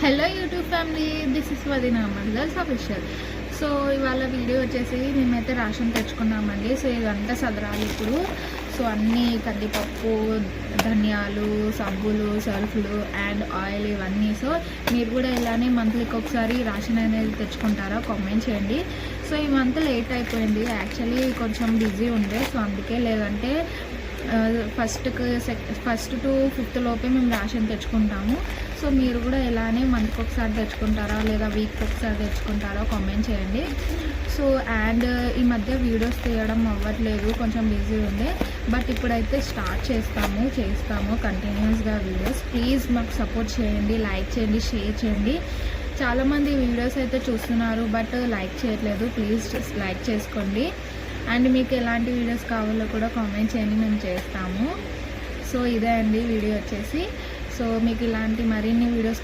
Hello YouTube family, this is వదినా mandals official. So ఇవాళ video వచ్చేసి మేమైతే రేషన్ తెచ్చుకున్నామండి. సో ఇదంతా సదరాలి ఇప్పుడు. సో అన్నీ కందిపప్పు, ధనియాలు, సబ్బులు, సరుకులు అండ్ ఆయిల్ ఇవన్నీ. సో మీరు కూడా ఇలానే మంత్లీకి ఒకసారి రేషన్ అనేది తెచ్చుకుంటారా? కామెంట్ చేయండి. సో ఈ మంత్ లేట్ అయిపోయింది, యాక్చువల్లీ కొంచెం బిజీ ఉండే. సో అందుకే, లేదంటే ఫస్ట్ టు ఫిఫ్త్ లోపే మేము రేషన్ తెచ్చుకుంటాము. సో మీరు కూడా ఇలానే మంత్కి ఒకసారి తెచ్చుకుంటారా లేదా వీక్కి ఒకసారి తెచ్చుకుంటారా? కామెంట్ చేయండి. సో అండ్ ఈ మధ్య వీడియోస్ తీయడం అవ్వట్లేదు, కొంచెం బిజీ ఉండే. బట్ ఇప్పుడైతే స్టార్ట్ చేస్తాము కంటిన్యూస్గా వీడియోస్. ప్లీజ్ మాకు సపోర్ట్ చేయండి, లైక్ చేయండి, షేర్ చేయండి. చాలామంది వీడియోస్ అయితే చూస్తున్నారు బట్ లైక్ చేయట్లేదు. ప్లీజ్ లైక్ చేసుకోండి. అండ్ మీకు ఎలాంటి వీడియోస్ కావాలో కూడా కామెంట్ చేయండి, మేము చేస్తాము. సో ఇదే అండి వీడియో వచ్చేసి. సో మీకు ఇలాంటి మరిన్ని వీడియోస్